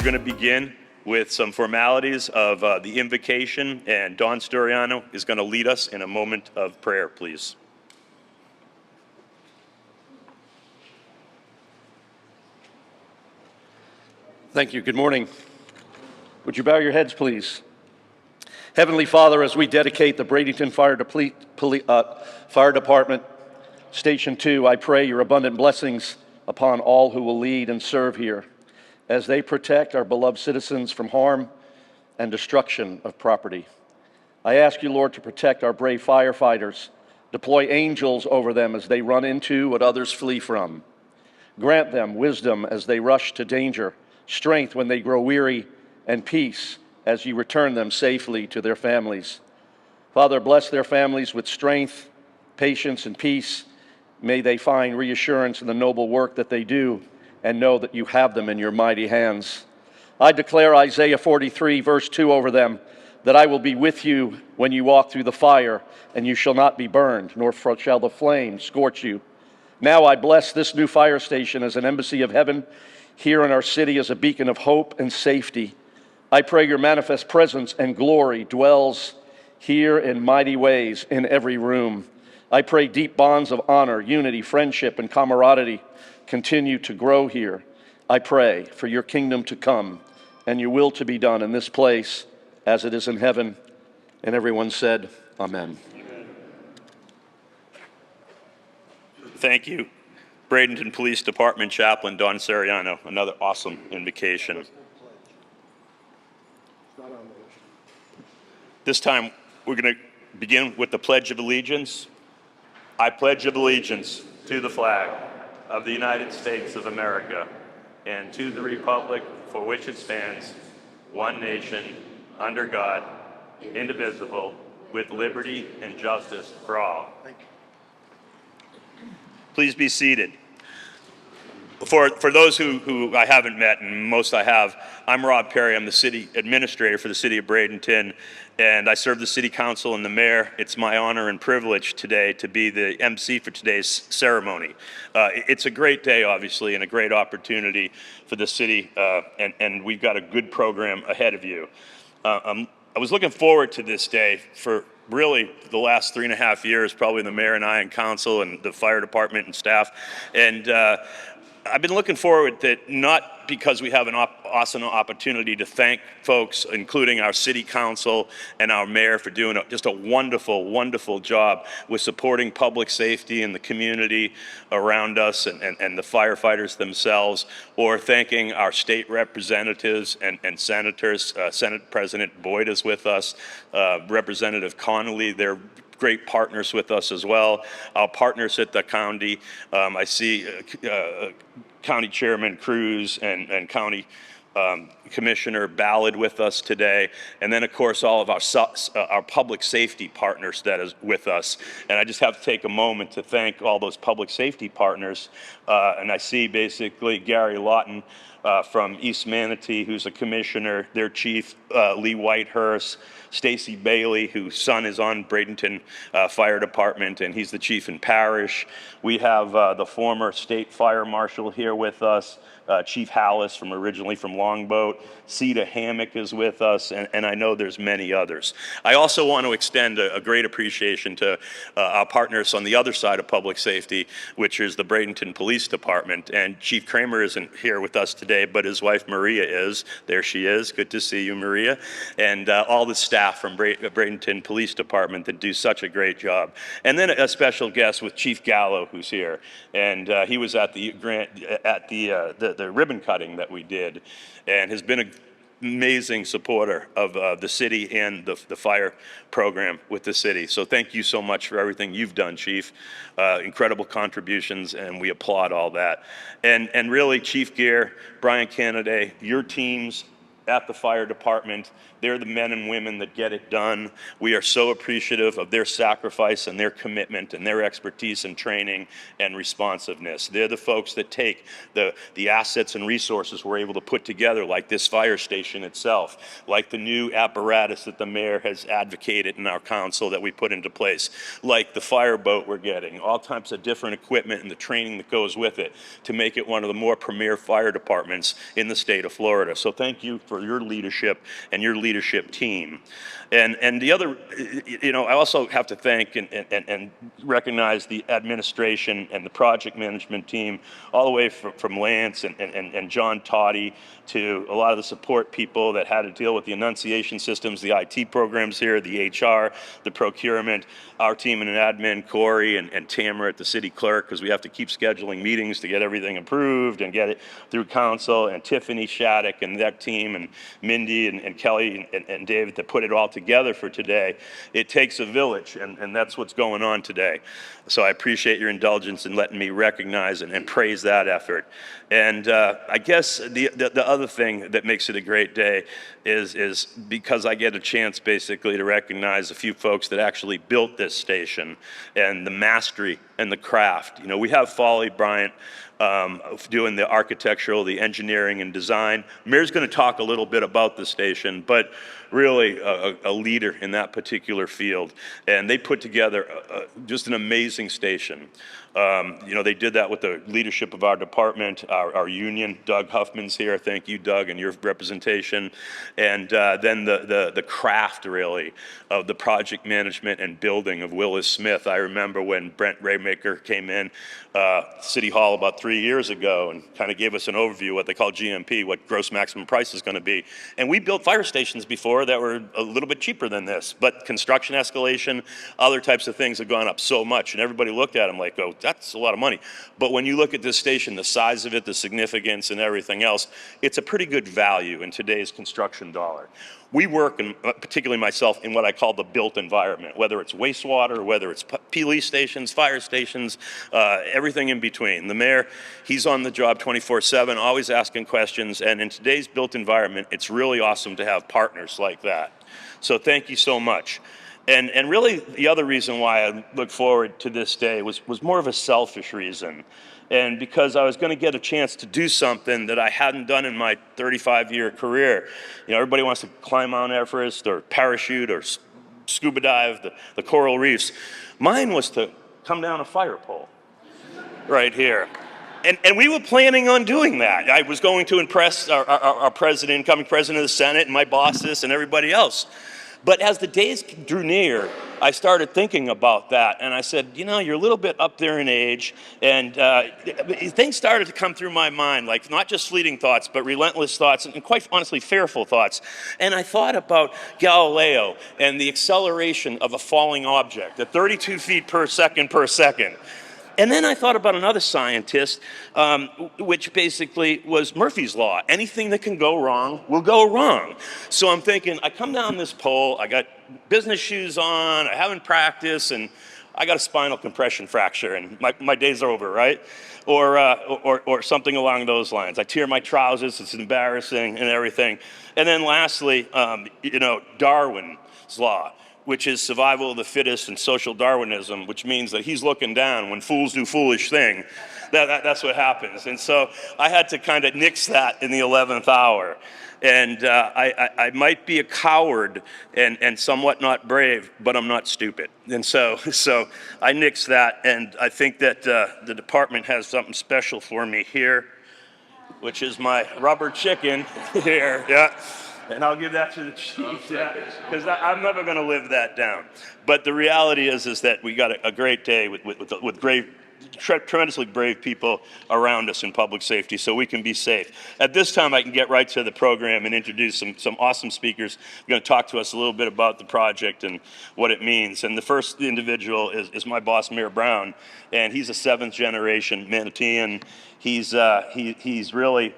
going to begin with some formalities of the invocation, and Don Storiano is going to lead us in a moment of prayer, please. Thank you. Good morning. Would you bow your heads, please? Heavenly Father, as we dedicate the Bradenton Fire Department Station 2, I pray your abundant blessings upon all who will lead and serve here as they protect our beloved citizens from harm and destruction of property. I ask you, Lord, to protect our brave firefighters. Deploy angels over them as they run into what others flee from. Grant them wisdom as they rush to danger, strength when they grow weary, and peace as you return them safely to their families. Father, bless their families with strength, patience, and peace. May they find reassurance in the noble work that they do and know that you have them in your mighty hands. I declare Isaiah 43, verse 2 over them, that I will be with you when you walk through the fire, and you shall not be burned, nor shall the flame scorch you. Now I bless this new fire station as an embassy of heaven here in our city, as a beacon of hope and safety. I pray your manifest presence and glory dwells here in mighty ways in every room. I pray deep bonds of honor, unity, friendship, and camaraderie continue to grow here. I pray for your kingdom to come and your will to be done in this place as it is in heaven. And everyone said, Amen. Amen. Thank you, Bradenton Police Department Chaplain Don Storiano. Another awesome invocation. This time, we're going to begin with the Pledge of Allegiance. I pledge allegiance to the flag of the United States of America and to the republic for which it stands, one nation, under God, indivisible, with liberty and justice for all. Please be seated. For those who I haven't met, and most I have, I'm Rob Perry. I'm the city administrator for the city of Bradenton, and I serve the city council and the mayor. It's my honor and privilege today to be the MC for today's ceremony. It's a great day, obviously, and a great opportunity for the city, and we've got a good program ahead of you. I was looking forward to this day for really the last 3.5 years, probably the mayor and I and council and the fire department and staff, and I've been looking forward to it, not because we have an awesome opportunity to thank folks, including our city council and our mayor, for doing just a wonderful, wonderful job with supporting public safety in the community around us and the firefighters themselves, or thanking our state representatives and senators. Senate President Boyd is with us, Representative Connolly. They're great partners with us as well. Our partners at the county, I see County Chairman Cruz and County Commissioner Ballard with us today, and then of course all of our public safety partners that is with us. And I just have to take a moment to thank all those public safety partners, and I see basically Gary Lawton from East Manatee, who's a commissioner, their chief, Lee Whitehurst, Stacy Bailey, whose son is on Bradenton Fire Department, and he's the chief in parish. We have the former state fire marshal here with us, Chief Hallis, originally from Longboat. Cedar Hammock is with us, and I know there's many others. I also want to extend a great appreciation to our partners on the other side of public safety, which is the Bradenton Police Department. And Chief Kramer isn't here with us today, but his wife Maria is. There she is. Good to see you, Maria. And all the staff from Bradenton Police Department that do such a great job. And then a special guest with Chief Gallo, who's here. And he was at the ribbon cutting that we did, and has been an amazing supporter of the city and the fire program with the city. So thank you so much for everything you've done, Chief. Incredible contributions, and we applaud all that. And really, Chief Gear, Brian Kennedy, your teams, at the fire department. They're the men and women that get it done. We are so appreciative of their sacrifice and their commitment and their expertise and training and responsiveness. They're the folks that take the assets and resources we're able to put together, like this fire station itself, like the new apparatus that the mayor has advocated in our council that we put into place, like the fireboat we're getting, all types of different equipment and the training that goes with it to make it one of the more premier fire departments in the state of Florida. So thank you for your leadership and your leadership team. And the other, I also have to thank and recognize the administration and the project management team, all the way from Lance and John Toddy to a lot of the support people that had to deal with the annunciation systems, the IT programs here, the HR, the procurement, our team in admin, Corey and Tamara at the city clerk, because we have to keep scheduling meetings to get everything approved and get it through council, and Tiffany Shattuck and that team, and Mindy and Kelly and David that put it all together for today. It takes a village, and that's what's going on today. So I appreciate your indulgence in letting me recognize and praise that effort. And I guess the other thing that makes it a great day is because I get a chance basically to recognize a few folks that actually built this station and the mastery and the craft. We have Folly Bryant doing the architectural, the engineering and design. Mayor's going to talk a little bit about the station, but really a leader in that particular field. And they put together just an amazing station. They did that with the leadership of our department, our union. Doug Huffman's here. Thank you, Doug, and your representation. And then the craft, really, of the project management and building of Willis Smith. I remember when Brent Raymaker came in City Hall about 3 years ago and kind of gave us an overview of what they call GMP, what gross maximum price is going to be. And we built fire stations before that were a little bit cheaper than this, but construction escalation, other types of things have gone up so much, and everybody looked at them like, oh, that's a lot of money. But when you look at this station, the size of it, the significance and everything else, it's a pretty good value in today's construction dollar. We work, and particularly myself, in what I call the built environment, whether it's wastewater, whether it's police stations, fire stations, everything in between. The mayor, he's on the job 24/7, always asking questions, and in today's built environment, it's really awesome to have partners like that. So thank you so much. And really, the other reason why I look forward to this day was more of a selfish reason. And because I was going to get a chance to do something that I hadn't done in my 35-year career. Everybody wants to climb Mount Everest or parachute or scuba dive the coral reefs. Mine was to come down a fire pole right here. And we were planning on doing that. I was going to impress our president, incoming president of the Senate, and my bosses and everybody else. But as the days drew near, I started thinking about that, and I said, you're a little bit up there in age, and things started to come through my mind, like not just fleeting thoughts, but relentless thoughts, and quite honestly, fearful thoughts. And I thought about Galileo and the acceleration of a falling object at 32 feet per second. And then I thought about another scientist, which basically was Murphy's Law. Anything that can go wrong will go wrong. So I'm thinking, I come down this pole, I got business shoes on, I haven't practiced, and I got a spinal compression fracture, and my days are over, right? Or something along those lines. I tear my trousers, it's embarrassing and everything. And then lastly, Darwin's Law, which is survival of the fittest and social Darwinism, which means that he's looking down when fools do foolish thing. That's what happens. And so I had to kind of nix that in the 11th hour. And I might be a coward and somewhat not brave, but I'm not stupid. And so I nixed that, and I think that the department has something special for me here, which is my rubber chicken here, yeah. And I'll give that to the chief, because I'm never going to live that down. But the reality is that we got a great day with great, tremendously brave people around us in public safety, so we can be safe. At this time, I can get right to the program and introduce some awesome speakers. They're going to talk to us a little bit about the project and what it means. And the first individual is my boss, Mayor Brown, and he's a 7th generation Manatean. He's really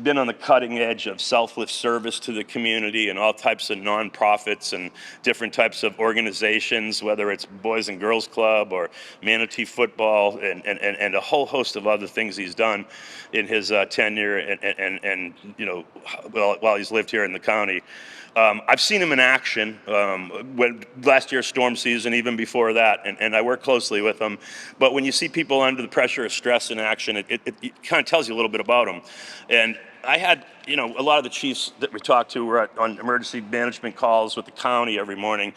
been on the cutting edge of selfless service to the community and all types of nonprofits and different types of organizations, whether it's Boys and Girls Club or Manatee Football and a whole host of other things he's done in his tenure and while he's lived here in the county. I've seen him in action when last year's storm season, even before that, and I work closely with him. But when you see people under the pressure of stress in action, it kind of tells you a little bit about them. And I had, a lot of the chiefs that we talked to were on emergency management calls with the county every morning,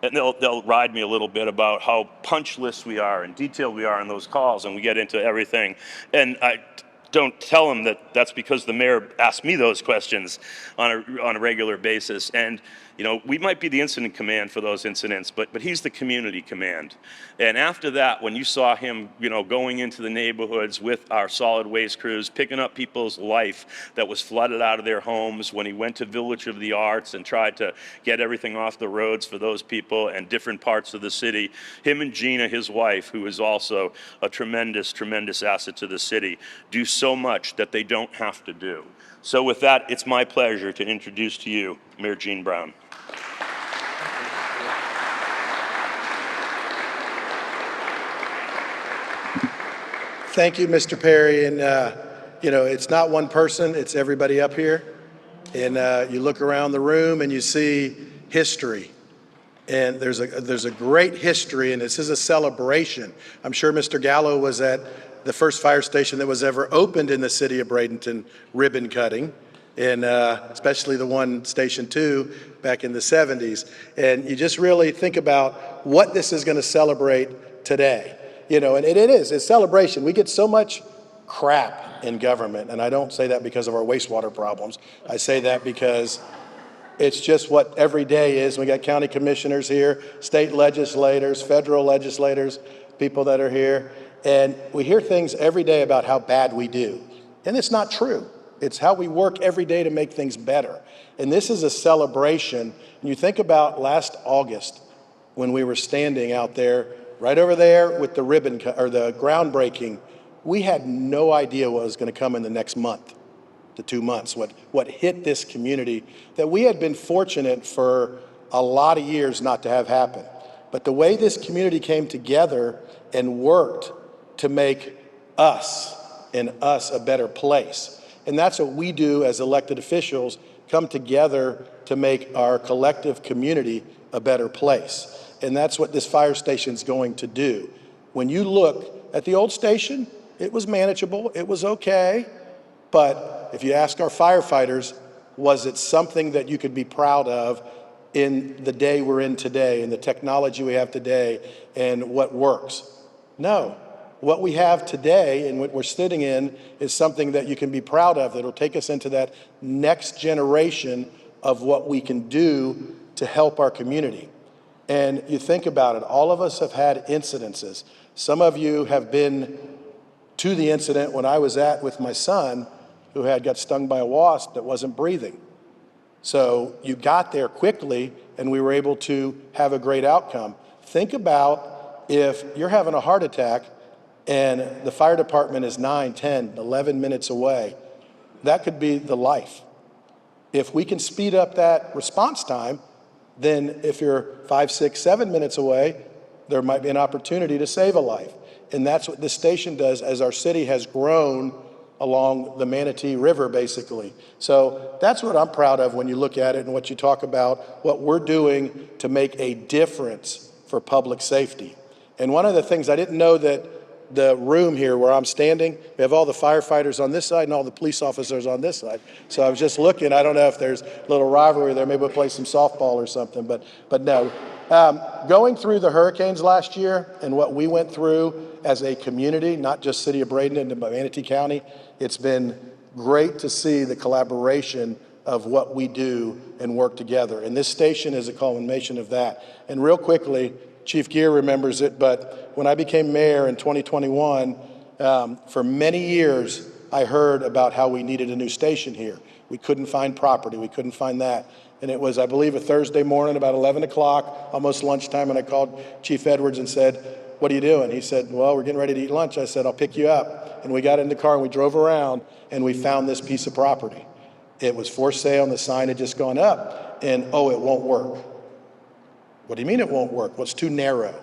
and they'll ride me a little bit about how punch list we are and detailed we are in those calls, and we get into everything. And I don't tell them that that's because the mayor asked me those questions on a regular basis. And we might be the incident command for those incidents, but he's the community command. And after that, when you saw him, going into the neighborhoods with our solid waste crews, picking up people's life that was flooded out of their homes, when he went to Village of the Arts and tried to get everything off the roads for those people and different parts of the city, him and Gina, his wife, who is also a tremendous, tremendous asset to the city, do so much that they don't have to do. So with that, it's my pleasure to introduce to you Mayor Gene Brown. Thank you, Mr. Perry. And, it's not one person, it's everybody up here. And you look around the room and you see history. And there's a great history, and this is a celebration. I'm sure Mr. Gallo was at the first fire station that was ever opened in the city of Bradenton, ribbon cutting, and especially the one, Station 2, back in the 70s. And you just really think about what this is going to celebrate today. And it's celebration. We get so much crap in government, and I don't say that because of our wastewater problems. I say that because it's just what every day is. We got county commissioners here, state legislators, federal legislators, people that are here, and we hear things every day about how bad we do. And it's not true. It's how we work every day to make things better. And this is a celebration. And you think about last August when we were standing out there, right over there with the ribbon or the groundbreaking. We had no idea what was going to come in the next month to 2 months, what hit this community that we had been fortunate for a lot of years not to have happen. But the way this community came together and worked to make us a better place. And that's what we do as elected officials, come together to make our collective community a better place. And that's what this fire station's going to do. When you look at the old station, it was manageable, it was okay, but if you ask our firefighters, was it something that you could be proud of in the day we're in today and the technology we have today and what works? No. What we have today and what we're sitting in is something that you can be proud of, that'll take us into that next generation of what we can do to help our community. And you think about it, all of us have had incidences. Some of you have been to the incident when I was with my son, who got stung by a wasp that wasn't breathing. So you got there quickly and we were able to have a great outcome. Think about if you're having a heart attack and the fire department is 9, 10, 11 minutes away. That could be the life. If we can speed up that response time, then if you're 5, 6, 7 minutes away, there might be an opportunity to save a life. And that's what this station does as our city has grown along the Manatee River, basically. So that's what I'm proud of when you look at it and what you talk about, what we're doing to make a difference for public safety. And one of the things I didn't know that the room here where I'm standing, we have all the firefighters on this side and all the police officers on this side. So I was just looking, I don't know if there's a little rivalry there, maybe we'll play some softball or something, but no. Going through the hurricanes last year and what we went through as a community, not just City of Bradenton, but Manatee County, it's been great to see the collaboration of what we do and work together. And this station is a culmination of that. And real quickly, Chief Gear remembers it, but when I became mayor in 2021, for many years, I heard about how we needed a new station here. We couldn't find property, we couldn't find that. And it was, I believe, a Thursday morning, about 11 o'clock, almost lunchtime, and I called Chief Edwards and said, "What are you doing?" He said, "Well, we're getting ready to eat lunch." I said, "I'll pick you up." and we got in the car and we drove around and we found this piece of property. It was for sale and the sign had just gone up, and oh, it won't work. What do you mean it won't work? Well, it's too narrow,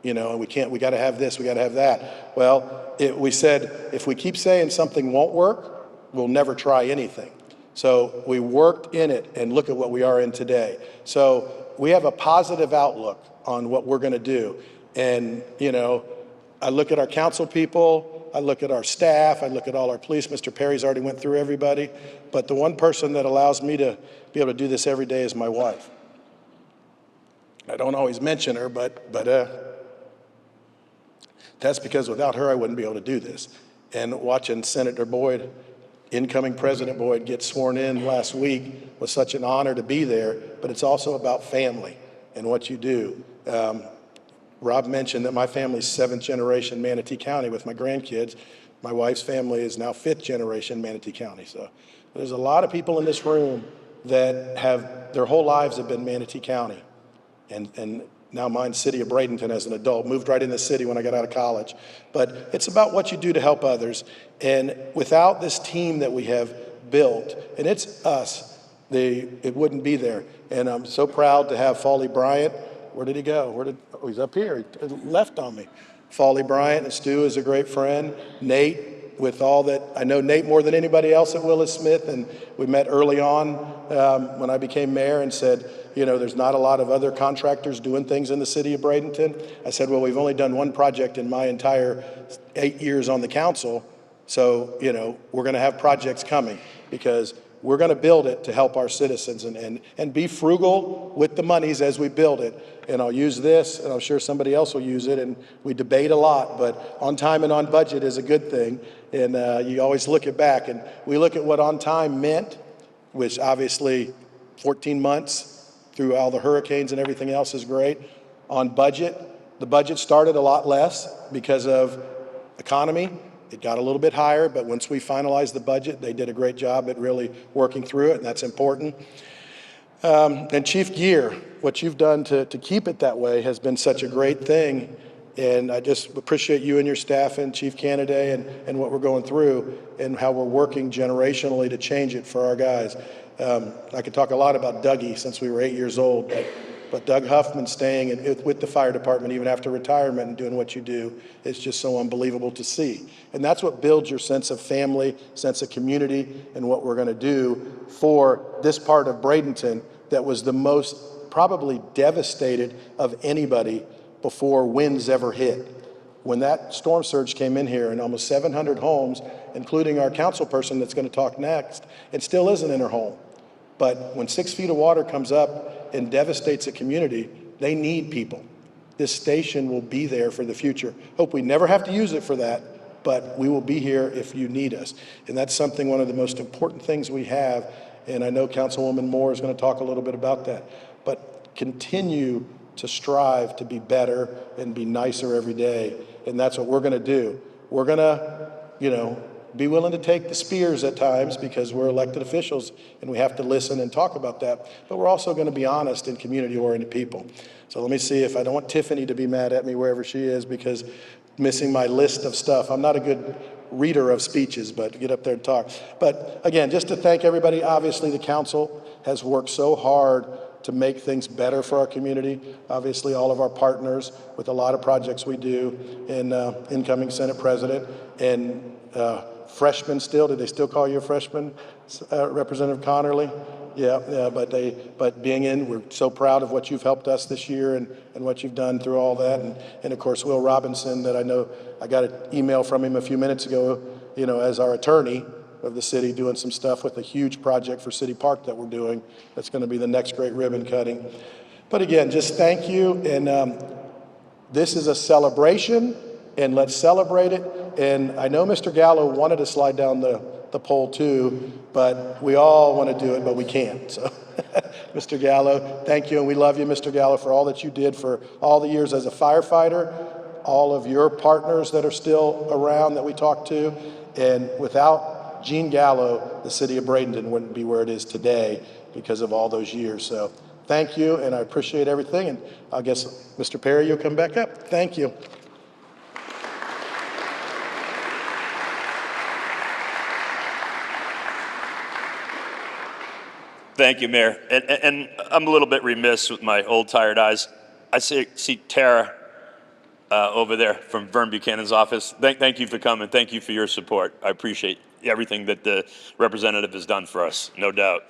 and we got to have this, we got to have that. Well, we said, if we keep saying something won't work, we'll never try anything. So we worked in it, and look at what we are in today. So we have a positive outlook on what we're going to do. And, I look at our council people, I look at our staff, I look at all our police. Mr. Perry's already went through everybody. But the one person that allows me to be able to do this every day is my wife. I don't always mention her, but that's because without her, I wouldn't be able to do this. And watching Senator Boyd, incoming President Boyd, get sworn in last week was such an honor to be there, but it's also about family and what you do. Rob mentioned that my family's 7th generation Manatee County with my grandkids. My wife's family is now 5th generation Manatee County. So there's a lot of people in this room that have, their whole lives have been Manatee County. And now mine's City of Bradenton as an adult, moved right in the city when I got out of college. But it's about what you do to help others. And without this team that we have built, and it's us, it wouldn't be there. And I'm so proud to have Foley Bryant. Where did he go? Oh, he's up here. He left on me. Foley Bryant, and Stu is a great friend. Nate, with all that, I know Nate more than anybody else at Willis Smith, and we met early on when I became mayor and said, there's not a lot of other contractors doing things in the city of Bradenton. I said, well, we've only done one project in my entire 8 years on the council, so, we're going to have projects coming because we're going to build it to help our citizens and be frugal with the monies as we build it. And I'll use this, and I'm sure somebody else will use it, and we debate a lot, but on time and on budget is a good thing. And you always look it back, and we look at what on time meant, which obviously 14 months through all the hurricanes and everything else is great. On budget, the budget started a lot less because of economy. It got a little bit higher, but once we finalized the budget, they did a great job at really working through it, and that's important. And Chief Gear, what you've done to keep it that way has been such a great thing. And I just appreciate you and your staff and Chief Canaday and what we're going through and how we're working generationally to change it for our guys. I could talk a lot about Dougie since we were 8 years old, but Doug Huffman staying with the fire department even after retirement and doing what you do is just so unbelievable to see. And that's what builds your sense of family, sense of community, and what we're going to do for this part of Bradenton that was the most probably devastated of anybody before winds ever hit. When that storm surge came in here and almost 700 homes, including our council person that's going to talk next, it still isn't in her home. But when 6 feet of water comes up and devastates a community, they need people. This station will be there for the future. Hope we never have to use it for that, but we will be here if you need us. And that's something, one of the most important things we have, and I know Councilwoman Moore is going to talk a little bit about that. But continue to strive to be better and be nicer every day, and that's what we're going to do. We're going to, be willing to take the spears at times because we're elected officials and we have to listen and talk about that. But we're also going to be honest and community-oriented people. So let me see if I don't want Tiffany to be mad at me wherever she is because missing my list of stuff. I'm not a good reader of speeches, but get up there and talk. But again, just to thank everybody. Obviously, the council has worked so hard to make things better for our community. Obviously, all of our partners with a lot of projects we do, and incoming Senate President, and freshmen still. Do they still call you a freshman, Representative Connerly? Yeah, but being in, we're so proud of what you've helped us this year and what you've done through all that. And of course, Will Robinson, that I know, I got an email from him a few minutes ago, as our attorney of the city, doing some stuff with a huge project for City Park that we're doing. That's going to be the next great ribbon cutting. But again, just thank you. And this is a celebration, and let's celebrate it. And I know Mr. Gallo wanted to slide down the pole too, but we all want to do it, but we can't. So Mr. Gallo, thank you. And we love you, Mr. Gallo, for all that you did for all the years as a firefighter, all of your partners that are still around that we talked to. And without Gene Gallo, the city of Bradenton wouldn't be where it is today because of all those years. So thank you, and I appreciate everything. And I guess, Mr. Perry, you'll come back up. Thank you. Thank you, Mayor. And I'm a little bit remiss with my old tired eyes. I see Tara over there from Vern Buchanan's office. Thank you for coming. Thank you for your support. I appreciate everything that the representative has done for us, no doubt.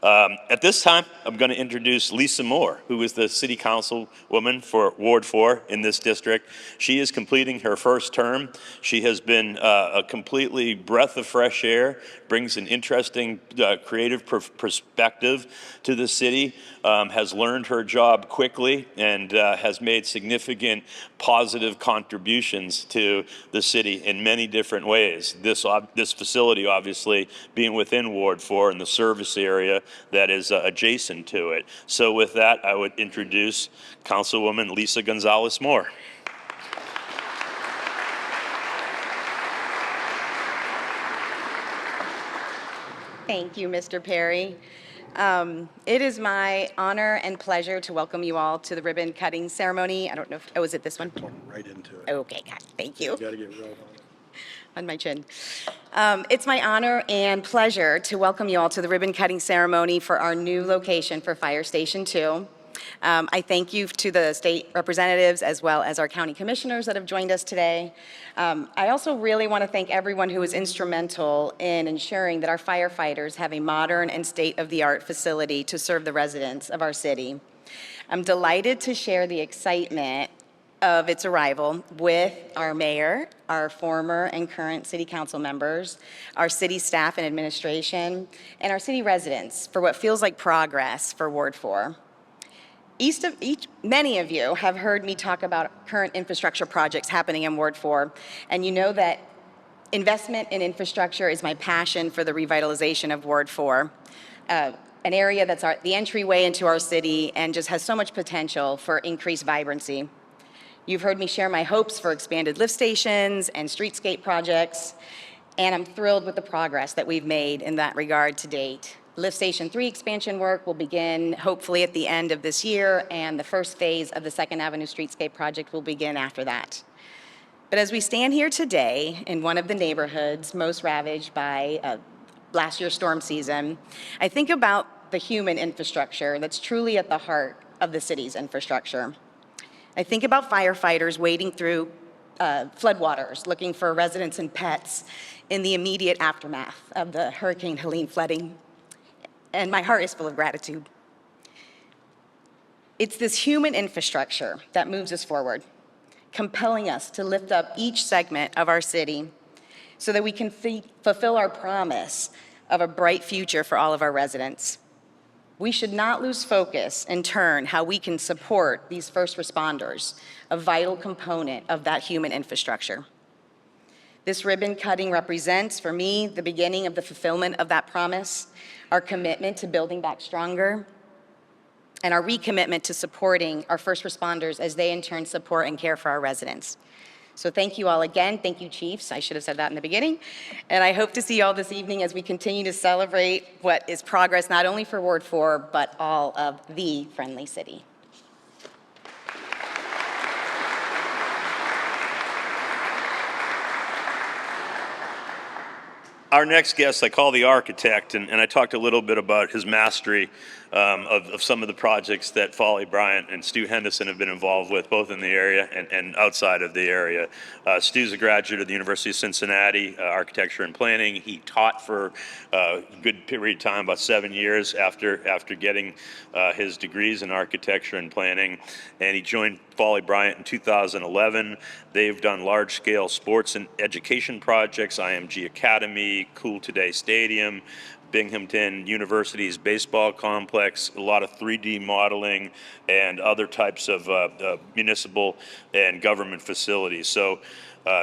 At this time, I'm going to introduce Lisa Moore, who is the city councilwoman for Ward 4 in this district. She is completing her first term. She has been a completely breath of fresh air, brings an interesting, creative perspective to the city, has learned her job quickly, and has made significant positive contributions to the city in many different ways. This facility, obviously, being within Ward 4 and the service area that is adjacent to it. So with that, I would introduce Councilwoman Lisa Gonzalez Moore. Thank you, Mr. Perry. It is my honor and pleasure to welcome you all to the ribbon cutting ceremony. I don't know if, oh, is it this one? Right into it. Okay, God, thank you. You gotta get real On my chin. It's my honor and pleasure to welcome you all to the ribbon cutting ceremony for our new location for Fire Station 2. I thank you to the state representatives as well as our county commissioners that have joined us today. I also really want to thank everyone who was instrumental in ensuring that our firefighters have a modern and state-of-the-art facility to serve the residents of our city. I'm delighted to share the excitement of its arrival with our mayor, our former and current city council members, our city staff and administration, and our city residents for what feels like progress for Ward 4. Many of you have heard me talk about current infrastructure projects happening in Ward 4, and you know that investment in infrastructure is my passion for the revitalization of Ward 4, an area that's the entryway into our city and just has so much potential for increased vibrancy. You've heard me share my hopes for expanded lift stations and streetscape projects, and I'm thrilled with the progress that we've made in that regard to date. Lift Station 3 expansion work will begin hopefully at the end of this year, and the first phase of the 2nd Avenue Streetscape project will begin after that. But as we stand here today in one of the neighborhoods most ravaged by last year's storm season, I think about the human infrastructure that's truly at the heart of the city's infrastructure. I think about firefighters wading through floodwaters, looking for residents and pets in the immediate aftermath of the Hurricane Helene flooding, and my heart is full of gratitude. It's this human infrastructure that moves us forward, compelling us to lift up each segment of our city so that we can fulfill our promise of a bright future for all of our residents. We should not lose focus and turn how we can support these first responders, a vital component of that human infrastructure. This ribbon cutting represents, for me, the beginning of the fulfillment of that promise, our commitment to building back stronger, and our recommitment to supporting our first responders as they in turn support and care for our residents. So thank you all again. Thank you, Chiefs. I should have said that in the beginning. And I hope to see you all this evening as we continue to celebrate what is progress not only for Ward 4, but all of the friendly city. Our next guest, I call the architect, and I talked a little bit about his mastery of some of the projects that Folly Bryant and Stu Henderson have been involved with, both in the area and outside of the area. Stu's a graduate of the University of Cincinnati, architecture and planning. He taught for a good period of time, about 7 years after getting his degrees in architecture and planning, and he joined Folly Bryant in 2011. They've done large-scale sports and education projects, IMG Academy, Cool Today Stadium, Binghamton University's baseball complex, a lot of 3D modeling, and other types of municipal and government facilities. So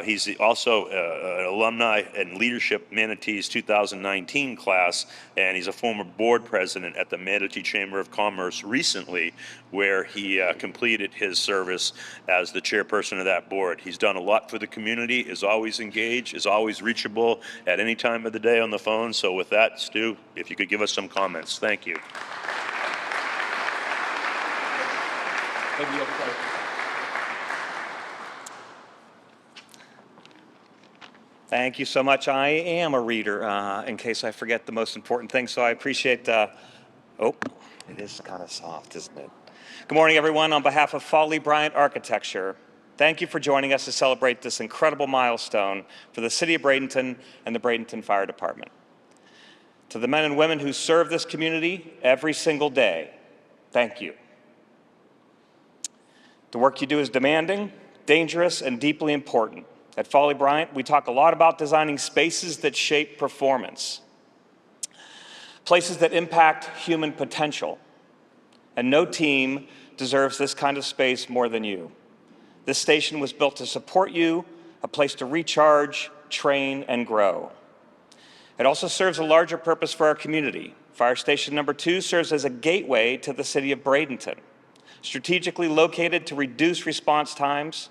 he's also an alumni and leadership Manatees 2019 class, and he's a former board president at the Manatee Chamber of Commerce recently, where he completed his service as the chairperson of that board. He's done a lot for the community, is always engaged, is always reachable at any time of the day on the phone. So with that, Stu, if you could give us some comments. Thank you. Thank you so much. I am a reader, in case I forget the most important thing, so I appreciate Oh, it is kind of soft, isn't it? Good morning, everyone. On behalf of Foley Bryant Architecture, thank you for joining us to celebrate this incredible milestone for the City of Bradenton and the Bradenton Fire Department. To the men and women who serve this community every single day, thank you. The work you do is demanding, dangerous, and deeply important. At Foley Bryant, we talk a lot about designing spaces that shape performance, places that impact human potential. And no team deserves this kind of space more than you. This station was built to support you, a place to recharge, train, and grow. It also serves a larger purpose for our community. Fire Station Number 2 serves as a gateway to the city of Bradenton. Strategically located to reduce response times,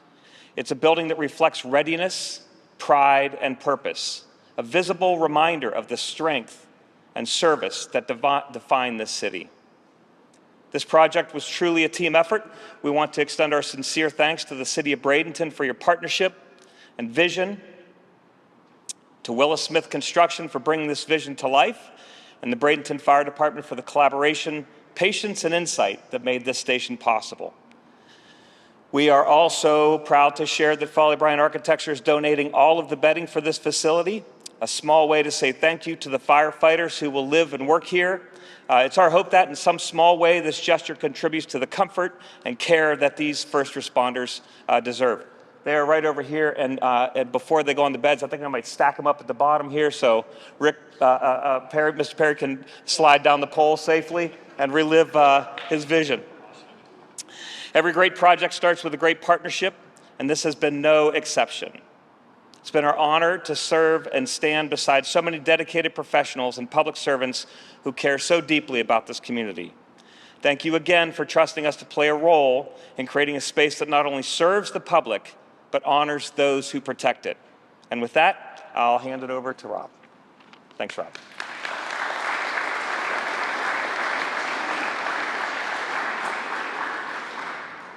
it's a building that reflects readiness, pride, and purpose, a visible reminder of the strength and service that define this city. This project was truly a team effort. We want to extend our sincere thanks to the City of Bradenton for your partnership and vision, to Willis Smith Construction for bringing this vision to life, and the Bradenton Fire Department for the collaboration, patience, and insight that made this station possible. We are also proud to share that Foley Bryant Architecture is donating all of the bedding for this facility, a small way to say thank you to the firefighters who will live and work here. It's our hope that in some small way this gesture contributes to the comfort and care that these first responders deserve. They are right over here, and before they go on the beds, I think I might stack them up at the bottom here so Rick, Mr. Perry can slide down the pole safely and relive his vision. Every great project starts with a great partnership, and this has been no exception. It's been our honor to serve and stand beside so many dedicated professionals and public servants who care so deeply about this community. Thank you again for trusting us to play a role in creating a space that not only serves the public, but honors those who protect it. And with that, I'll hand it over to Rob. Thanks, Rob.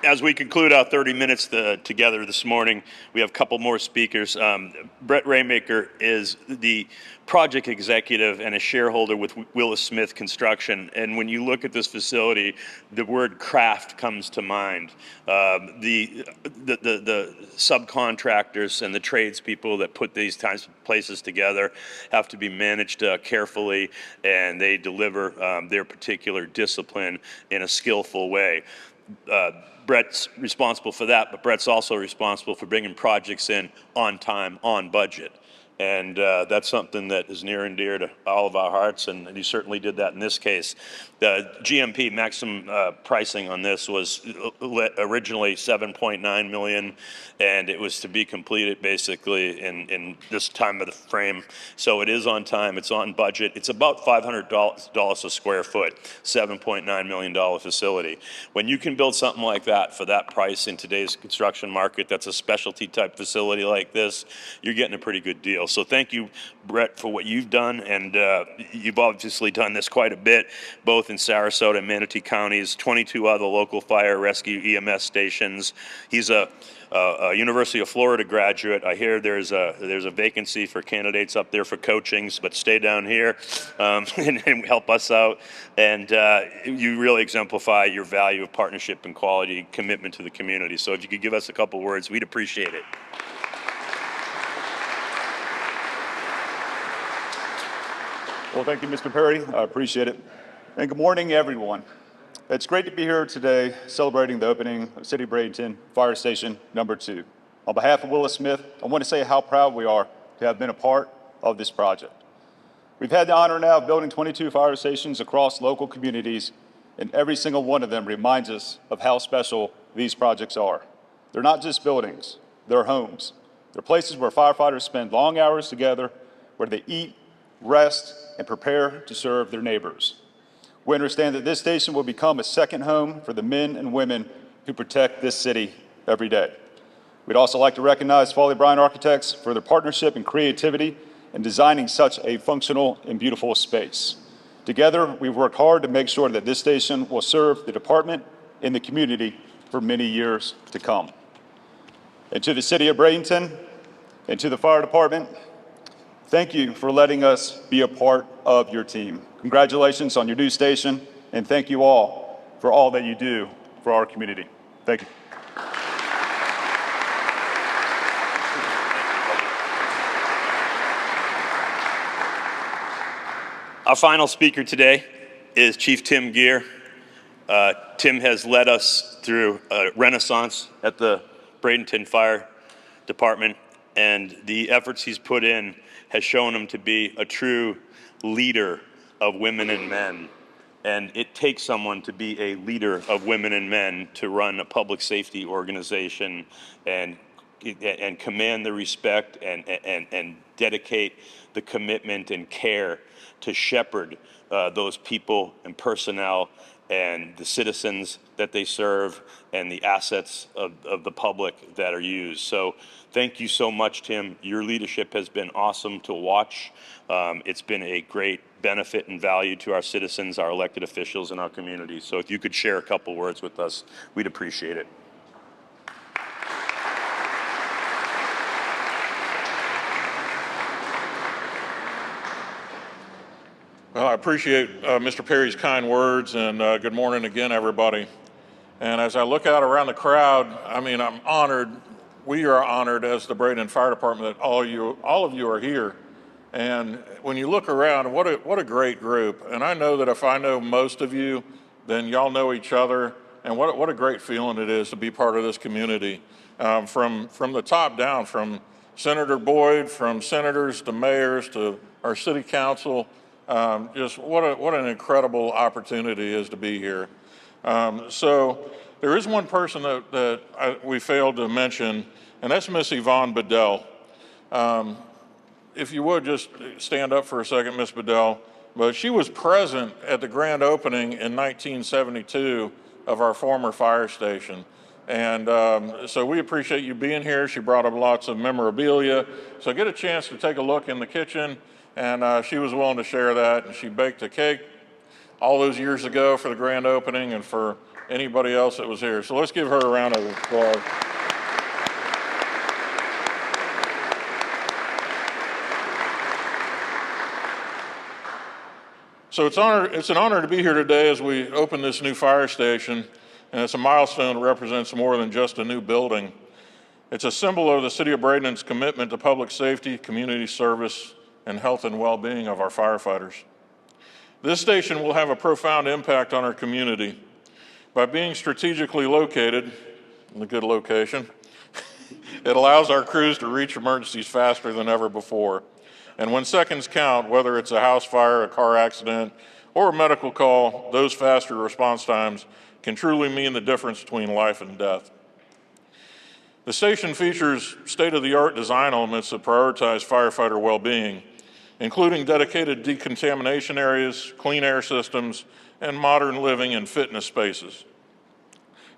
As we conclude our 30 minutes together this morning, we have a couple more speakers. Brett Raymaker is the project executive and a shareholder with Willis Smith Construction. And when you look at this facility, the word craft comes to mind. The subcontractors and the tradespeople that put these types of places together have to be managed carefully, and they deliver their particular discipline in a skillful way. Brett's responsible for that, but Brett's also responsible for bringing projects in on time, on budget. And that's something that is near and dear to all of our hearts, and he certainly did that in this case. The GMP maximum pricing on this was originally $7.9 million, and it was to be completed basically in this time of the frame. So it is on time, it's on budget. It's about $500 a square foot, $7.9 million facility. When you can build something like that for that price in today's construction market, that's a specialty type facility like this, you're getting a pretty good deal. So thank you, Brett, for what you've done, and you've obviously done this quite a bit, both in Sarasota and Manatee counties, 22 other local fire rescue EMS stations. He's a University of Florida graduate. I hear there's a vacancy for candidates up there for coachings, but stay down here and help us out. And you really exemplify your value of partnership and quality, commitment to the community. So if you could give us a couple words, we'd appreciate it. Well, thank you, Mr. Perry. I appreciate it. And good morning, everyone. It's great to be here today celebrating the opening of City of Bradenton Fire Station Number 2. On behalf of Willis Smith, I want to say how proud we are to have been a part of this project. We've had the honor now of building 22 fire stations across local communities, and every single one of them reminds us of how special these projects are. They're not just buildings, they're homes. They're places where firefighters spend long hours together, where they eat, rest, and prepare to serve their neighbors. We understand that this station will become a second home for the men and women who protect this city every day. We'd also like to recognize Foley Bryant Architects for their partnership and creativity in designing such a functional and beautiful space. Together, we've worked hard to make sure that this station will serve the department and the community for many years to come. And to the City of Bradenton and to the fire department, thank you for letting us be a part of your team. Congratulations on your new station, and thank you all for all that you do for our community. Thank you. Our final speaker today is Chief Tim Gear. Tim has led us through a renaissance at the Bradenton Fire Department, and the efforts he's put in has shown him to be a true leader of women and men. And it takes someone to be a leader of women and men to run a public safety organization and command the respect and dedicate the commitment and care to shepherd those people and personnel and the citizens that they serve and the assets of the public that are used. So thank you so much, Tim. Your leadership has been awesome to watch. It's been a great benefit and value to our citizens, our elected officials, and our community. So if you could share a couple words with us, we'd appreciate it. Well, I appreciate Mr. Perry's kind words, and good morning again, everybody. And as I look out around the crowd, I mean, I'm honored. We are honored as the Bradenton Fire Department that all of you are here. And when you look around, what a great group. And I know that if I know most of you, then y'all know each other. And what a great feeling it is to be part of this community, from the top down, from Senator Boyd, from senators to mayors to our city council. Just what an incredible opportunity it is to be here. So there is one person that we failed to mention, and that's Miss Yvonne Bedell. If you would just stand up for a second, Miss Bedell. But she was present at the grand opening in 1972 of our former fire station. And so we appreciate you being here. She brought up lots of memorabilia. So get a chance to take a look in the kitchen. And she was willing to share that, and she baked a cake all those years ago for the grand opening and for anybody else that was here. So let's give her a round of applause. So it's an honor to be here today as we open this new fire station, and it's a milestone that represents more than just a new building. It's a symbol of the City of Bradenton's commitment to public safety, community service, and health and well-being of our firefighters. This station will have a profound impact on our community. By being strategically located in a good location, it allows our crews to reach emergencies faster than ever before. And when seconds count, whether it's a house fire, a car accident, or a medical call, those faster response times can truly mean the difference between life and death. The station features state-of-the-art design elements that prioritize firefighter well-being, including dedicated decontamination areas, clean air systems, and modern living and fitness spaces.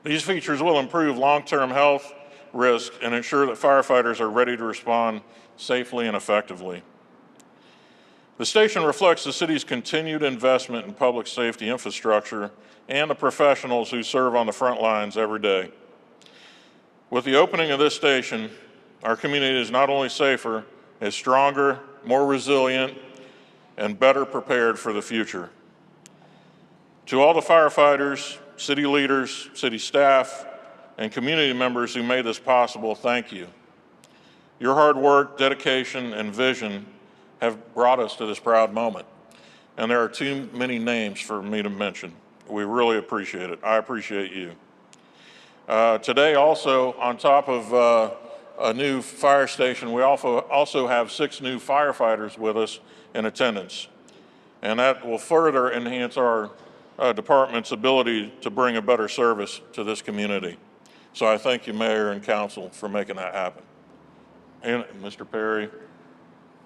These features will improve long-term health risk and ensure that firefighters are ready to respond safely and effectively. The station reflects the city's continued investment in public safety infrastructure and the professionals who serve on the front lines every day. With the opening of this station, our community is not only safer, it's stronger, more resilient, and better prepared for the future. To all the firefighters, city leaders, city staff, and community members who made this possible, thank you. Your hard work, dedication, and vision have brought us to this proud moment. And there are too many names for me to mention. We really appreciate it. I appreciate you. Today also, on top of a new fire station, we also have 6 new firefighters with us in attendance. And that will further enhance our department's ability to bring a better service to this community. So I thank you, Mayor and Council, for making that happen. And Mr. Perry,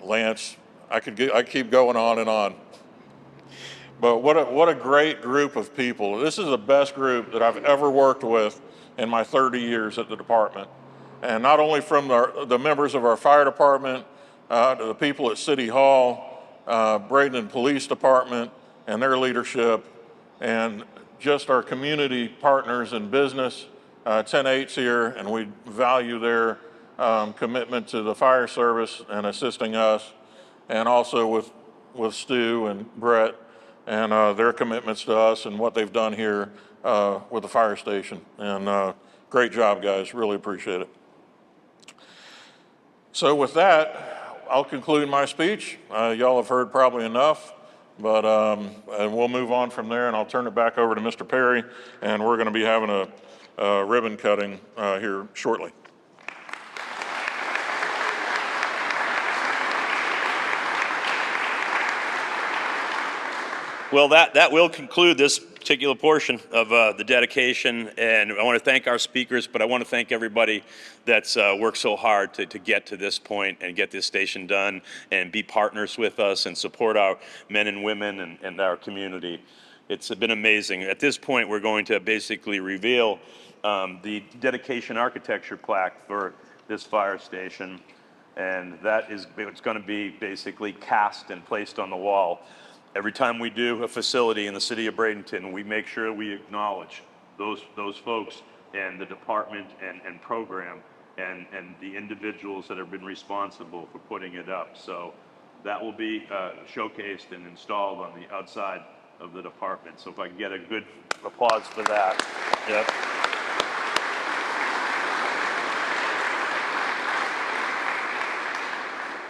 Lance, I could keep going on and on. But what a great group of people. This is the best group that I've ever worked with in my 30 years at the department. And not only from the members of our fire department, to the people at City Hall, Bradenton Police Department and their leadership, and just our community partners in business. 10-8's here, and we value their commitment to the fire service and assisting us, and also with Stu and Brett. and their commitments to us and what they've done here with the fire station. And great job, guys. Really appreciate it. So with that, I'll conclude my speech. Y'all have heard probably enough, but and we'll move on from there, and I'll turn it back over to Mr. Perry, and we're going to be having a ribbon cutting here shortly. Well, that will conclude this particular portion of the dedication, and I want to thank our speakers, but I want to thank everybody that's worked so hard to get to this point and get this station done and be partners with us and support our men and women and our community. It's been amazing. At this point, we're going to basically reveal the dedication architecture plaque for this fire station, and it's going to be basically cast and placed on the wall. Every time we do a facility in the city of Bradenton, we make sure we acknowledge those folks and the department and program and the individuals that have been responsible for putting it up. So that will be showcased and installed on the outside of the department. So if I can get a good applause for that. Yep.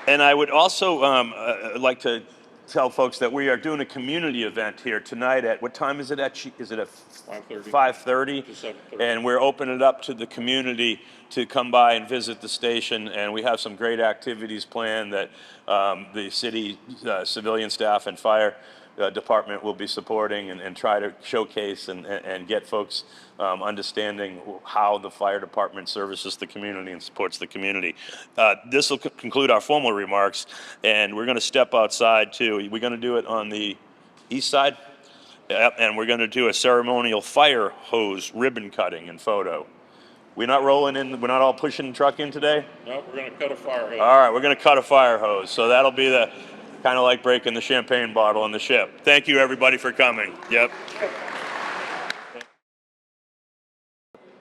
And I would also like to tell folks that we are doing a community event here tonight at, what time is it at? Is it at 5:30? 5:30? To 7:30. And we're opening it up to the community to come by and visit the station. And we have some great activities planned that the city civilian staff and fire department will be supporting and try to showcase and get folks understanding how the fire department services the community and supports the community. This will conclude our formal remarks, and we're going to step outside too. We're going to do it on the east side, and we're going to do a ceremonial fire hose ribbon cutting and photo. We're not rolling in, we're not all pushing the truck in today? No, we're going to cut a fire hose. All right, we're going to cut a fire hose, so that'll be the kind of like breaking the champagne bottle on the ship. Thank you, everybody, for coming. Yep.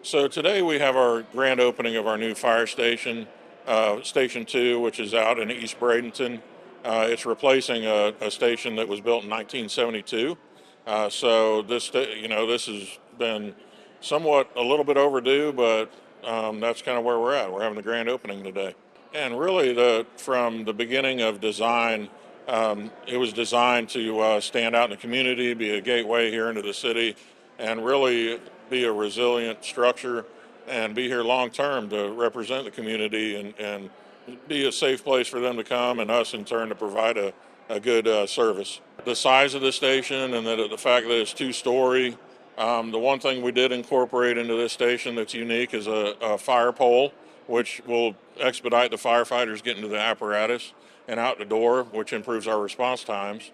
So today we have our grand opening of our new fire station, Station 2, which is out in East Bradenton. It's replacing a station that was built in 1972. So this has been somewhat a little bit overdue, but that's kind of where we're at. We're having the grand opening today. And really, from the beginning of design, it was designed to stand out in the community, be a gateway here into the city, and really be a resilient structure and be here long term to represent the community and be a safe place for them to come and us in turn to provide a good service. The size of the station and the fact that it's 2-story, the one thing we did incorporate into this station that's unique is a fire pole, which will expedite the firefighters getting to the apparatus and out the door, which improves our response times.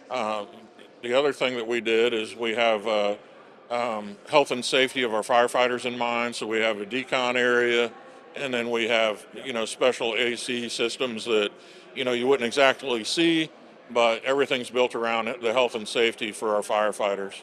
The other thing that we did is we have health and safety of our firefighters in mind. So we have a decon area, and then we have, special AC systems that, you wouldn't exactly see, but everything's built around it, the health and safety for our firefighters.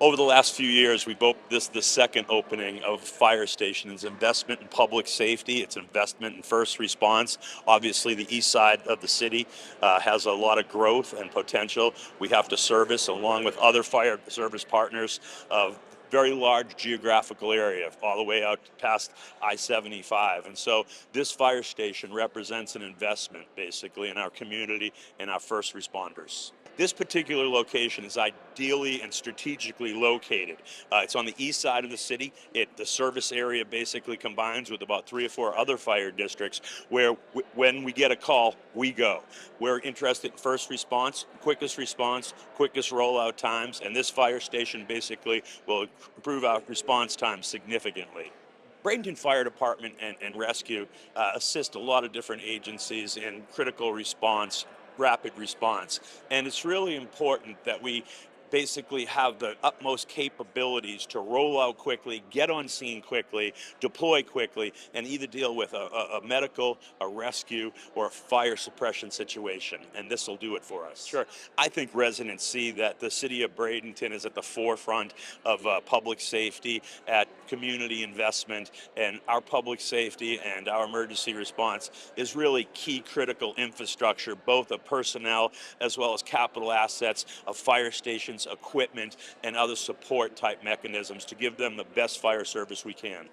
Over the last few years, we've opened the second opening of fire station. It's investment in public safety. It's investment in first response. Obviously, the east side of the city has a lot of growth and potential. We have to service, along with other fire service partners, a very large geographical area, all the way out past I-75. And so this fire station represents an investment, basically, in our community and our first responders. This particular location is ideally and strategically located. It's on the east side of the city. The service area basically combines with about 3 or 4 other fire districts where when we get a call, we go. We're interested in first response, quickest rollout times, and this fire station basically will improve our response time significantly. Bradenton Fire Department and Rescue assist a lot of different agencies in critical response, rapid response. And it's really important that we basically have the utmost capabilities to roll out quickly, get on scene quickly, deploy quickly, and either deal with a medical, a rescue, or a fire suppression situation. And this will do it for us. Sure. I think residents see that the city of Bradenton is at the forefront of public safety, at community investment, and our public safety and our emergency response is really key critical infrastructure, both of personnel as well as capital assets of fire stations, equipment, and other support type mechanisms to give them the best fire service we can.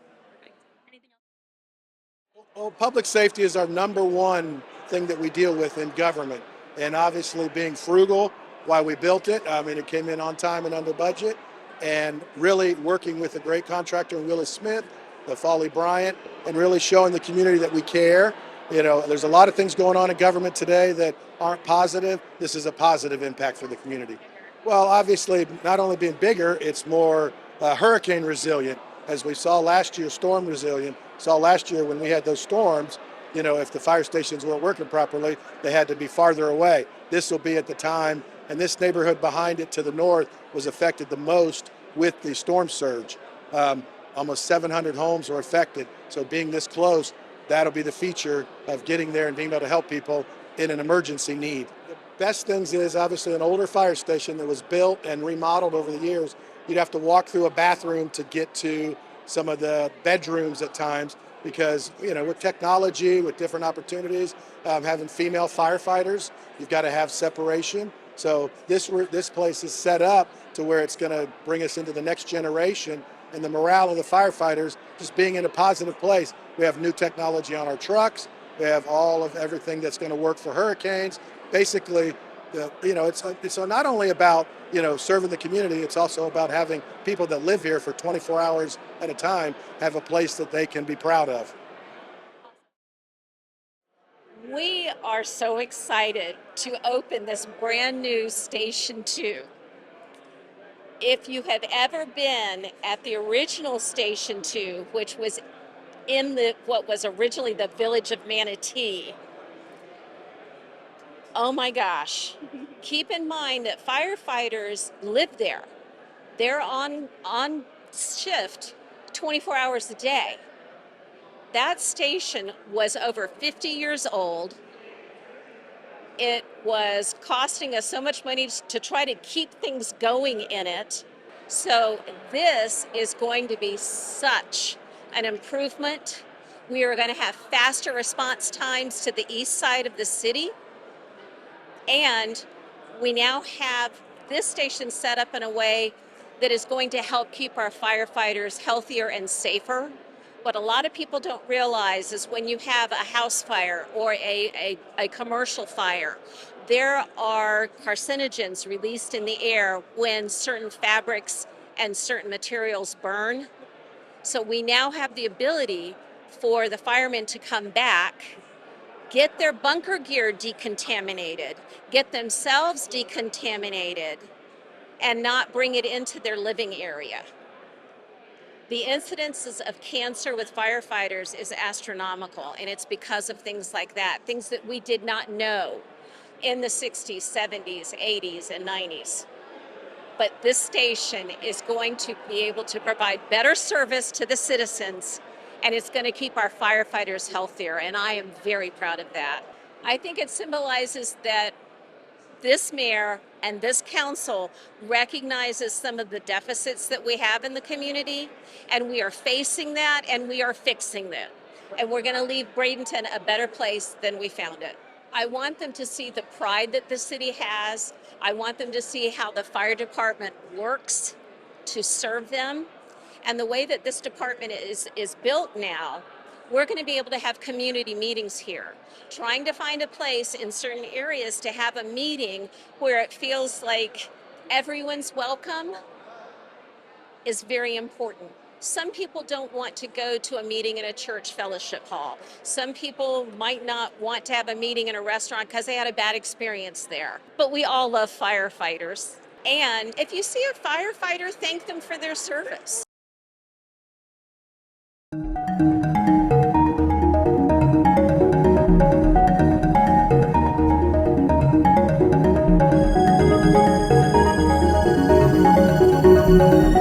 Well, public safety is our number one thing that we deal with in government. And obviously being frugal while we built it, I mean, it came in on time and under budget, and really working with a great contractor, Willis Smith, the Foley Bryant, and really showing the community that we care. You know, there's a lot of things going on in government today that aren't positive. This is a positive impact for the community. Well, obviously, not only being bigger, it's more hurricane resilient, as we saw last year, storm resilient. Saw last year when we had those storms, you know, if the fire stations weren't working properly, they had to be farther away. This will be at the time, and this neighborhood behind it to the north was affected the most with the storm surge. Almost 700 homes were affected. So being this close, that'll be the feature of getting there and being able to help people in an emergency need. The best things is obviously an older fire station that was built and remodeled over the years. You'd have to walk through a bathroom to get to some of the bedrooms at times because, you know, with technology, with different opportunities, having female firefighters, you've got to have separation. So this place is set up to where it's going to bring us into the next generation, and the morale of the firefighters just being in a positive place. We have new technology on our trucks. We have all of everything that's going to work for hurricanes. Basically, it's not only about, you know, serving the community, it's also about having people that live here for 24 hours at a time have a place that they can be proud of. We are so excited to open this brand new Station 2. If you have ever been at the original Station 2, which was in what was originally the village of Manatee, oh my gosh. Keep in mind that firefighters live there. They're on shift 24 hours a day. That station was over 50 years old. It was costing us so much money to try to keep things going in it. So this is going to be such an improvement. We are going to have faster response times to the east side of the city. And we now have this station set up in a way that is going to help keep our firefighters healthier and safer. What a lot of people don't realize is when you have a house fire or a commercial fire, there are carcinogens released in the air when certain fabrics and certain materials burn. So we now have the ability for the firemen to come back, get their bunker gear decontaminated, get themselves decontaminated, and not bring it into their living area. The incidences of cancer with firefighters is astronomical, and it's because of things like that, things that we did not know in the 60s, 70s, 80s, and 90s. But this station is going to be able to provide better service to the citizens, and it's going to keep our firefighters healthier, and I am very proud of that. I think it symbolizes that this mayor and this council recognizes some of the deficits that we have in the community, and we are facing that and we are fixing that. And we're going to leave Bradenton a better place than we found it. I want them to see the pride that the city has. I want them to see how the fire department works to serve them. And the way that this department is built now, we're going to be able to have community meetings here. Trying to find a place in certain areas to have a meeting where it feels like everyone's welcome is very important. Some people don't want to go to a meeting in a church fellowship hall. Some people might not want to have a meeting in a restaurant because they had a bad experience there. But we all love firefighters. And if you see a firefighter, thank them for their service. you.